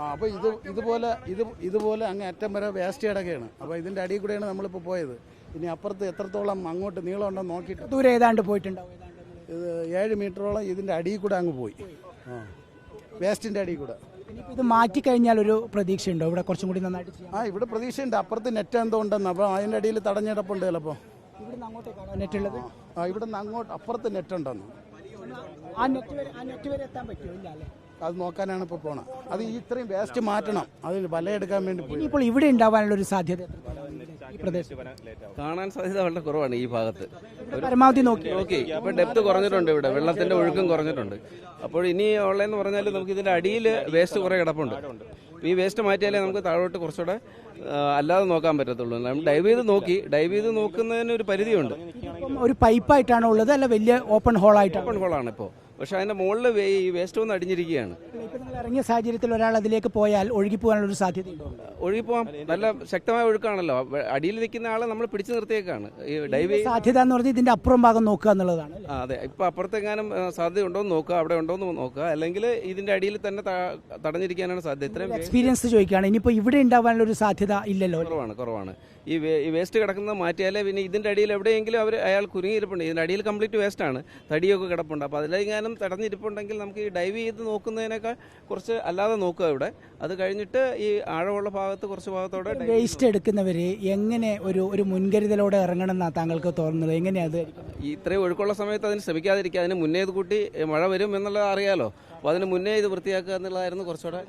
അപ്പോൾ ഇതുപോലെ അങ്ങ് അറ്റം വരെ വേസ്റ്റ് കിടക്കുകയാണ്. അപ്പോൾ ഇതിൻ്റെ അടിയിൽ കൂടെയാണ് നമ്മളിപ്പോൾ പോയത്. ഇനി അപ്പുറത്ത് എത്രത്തോളം അങ്ങോട്ട് നീളം ഉണ്ടോ നോക്കിയിട്ട് ദൂരെ ഏതാണ്ട് പോയിട്ടുണ്ടാവും. ഇത് 7 മീറ്ററോളം ഇതിൻ്റെ അടിയിൽ കൂടെ അങ്ങ് പോയി. വേസ്റ്റിൻ്റെ അടിയിൽ കൂടെ. ഇത് മാറ്റിക്കഴിഞ്ഞാൽ ഒരു പ്രതീക്ഷയുണ്ടോ ഇവിടെ കുറച്ചും കൂടി നന്നായിട്ട് ചെയ്യാൻ? ഇവിടെ പ്രതീക്ഷയുണ്ട്. അപ്പുറത്ത് നെറ്റ് എന്തോ ഉണ്ടെന്ന്. അപ്പോൾ അതിൻ്റെ അടിയിൽ തടഞ്ഞിടപ്പുണ്ട് ചിലപ്പോൾ. ഇവിടുന്ന് അങ്ങോട്ടേക്കാണോ നെറ്റ് ഉള്ളത്? ഇവിടുന്ന് അങ്ങോട്ട് അപ്പുറത്ത് നെറ്റ് ഉണ്ടെന്ന്. ആ നെറ്റ് വരെ എത്താൻ പറ്റുമോ? ഇല്ല അല്ലേ? അത് നോക്കാനാണ് ഇപ്പോൾ പോണത്. അത് ഇത്രയും വേസ്റ്റ് മാറ്റണം. അതിന് വലയെടുക്കാൻ വേണ്ടി പോയി. ഇപ്പോൾ ഇവിടെ ഉണ്ടാവാനുള്ള ഒരു സാധ്യത ഈ പ്രദേശത്ത് കാണാൻ സാധ്യത വളരെ കുറവാണ് ഈ ഭാഗത്ത്. പരമാവധി നോക്കി അപ്പോൾ ഡെപ്ത് കുറഞ്ഞിട്ടുണ്ട്, ഇവിടെ വെള്ളത്തിന്റെ ഒഴുക്കും കുറഞ്ഞിട്ടുണ്ട്. അപ്പോൾ ഇനി ഉള്ളതെന്ന് പറഞ്ഞാൽ നമുക്ക് ഇതിന്റെ അടിയിൽ വേസ്റ്റ് കുറേ കിടപ്പുണ്ട്. ഈ വേസ്റ്റ് മാറ്റിയാലേ നമുക്ക് താഴോട്ട് കുറച്ചുകൂടെ അല്ലാതെ നോക്കാൻ പറ്റത്തുള്ളൂ. നമ്മൾ ഡൈവ് ചെയ്ത് നോക്കുന്നതിന് ഒരു പരിധിയുണ്ട്. ഒരു പൈപ്പായിട്ടാണോ ഉള്ളത് അല്ല വലിയ ഓപ്പൺ ഹോളായിട്ടാണ്? ഓപ്പൺ ഹോളാണ് ഇപ്പോൾ. പക്ഷെ അതിന്റെ മുകളിൽ ഈ വേസ്റ്റ് ഒന്ന് അടിഞ്ഞിരിക്കുകയാണ്. നിങ്ങൾ ഇറങ്ങിയ സാഹചര്യത്തിൽ ഒരാൾ അതിലേക്ക് പോയാൽ ഒഴുകി പോകാനുള്ള ഒരു സാധ്യതയുണ്ടോ? ഒഴുകിപ്പോവാം. നല്ല ശക്തമായ ഒഴുക്കാണല്ലോ. അടിയിൽ നിൽക്കുന്ന ആളെ നമ്മൾ പിടിച്ചു നിർത്തിയേക്കാണ്. ഈ ഡൈവ് സാധ്യത എന്ന് പറഞ്ഞാൽ ഇതിന്റെ അപ്പുറം ഭാഗം നോക്കുക എന്നുള്ളതാണ്. അതെ, ഇപ്പൊ അപ്പുറത്തെങ്ങാനും സാധ്യത ഉണ്ടോ എന്ന് നോക്കുക, അവിടെ ഉണ്ടോ എന്ന് നോക്കുക. അല്ലെങ്കിൽ ഇതിന്റെ അടിയിൽ തന്നെ തടഞ്ഞിരിക്കാനാണ് സാധ്യത. ഇത്രയും എക്സ്പീരിയൻസ് ചോദിക്കുകയാണ്. ഇനിയിപ്പോൾ ഇവിടെ ഉണ്ടാവാനുള്ള ഒരു സാധ്യത ഇല്ലല്ലോ? കുറവാണ്. ഈ വേസ്റ്റ് കിടക്കുന്നത് മാറ്റിയാലേ പിന്നെ ഇതിന്റെ അടിയിൽ എവിടെയെങ്കിലും അയാൾ കുരുങ്ങിയിരിപ്പുണ്ട്. ഇതിന്റെ അടിയിൽ കംപ്ലീറ്റ് വേസ്റ്റാണ്, തടിയൊക്കെ കിടപ്പുണ്ട്. അപ്പോൾ അതിലെങ്ങാനും തടഞ്ഞിരിപ്പുണ്ടെങ്കിൽ നമുക്ക് ഈ ഡൈവ് ചെയ്ത് നോക്കുന്നതിനേക്കാൾ കുറച്ച് അല്ലാതെ നോക്കുക ഇവിടെ. അത് കഴിഞ്ഞിട്ട് ഈ ആഴമുള്ള ഭാഗത്ത് കുറച്ച് ഭാഗത്തോടെ വേസ്റ്റ് എടുക്കുന്നവര് എങ്ങനെ ഒരു മുൻകരുതലോടെ ഇറങ്ങണം എന്നാണ് താങ്കൾക്ക് തോന്നുന്നത്? എങ്ങനെയാണ് ഈ ഇത്രയും ഒഴുക്കുള്ള സമയത്ത് അതിന് ശ്രമിക്കാതിരിക്കുക. അതിന് മുന്നേ ഇത് കൂട്ടി മഴ വരും എന്നുള്ളത് അറിയാലോ. അപ്പോൾ അതിന് മുന്നേ ഇത് വൃത്തിയാക്കുക എന്നുള്ളതായിരുന്നു കുറച്ചുകൂടെ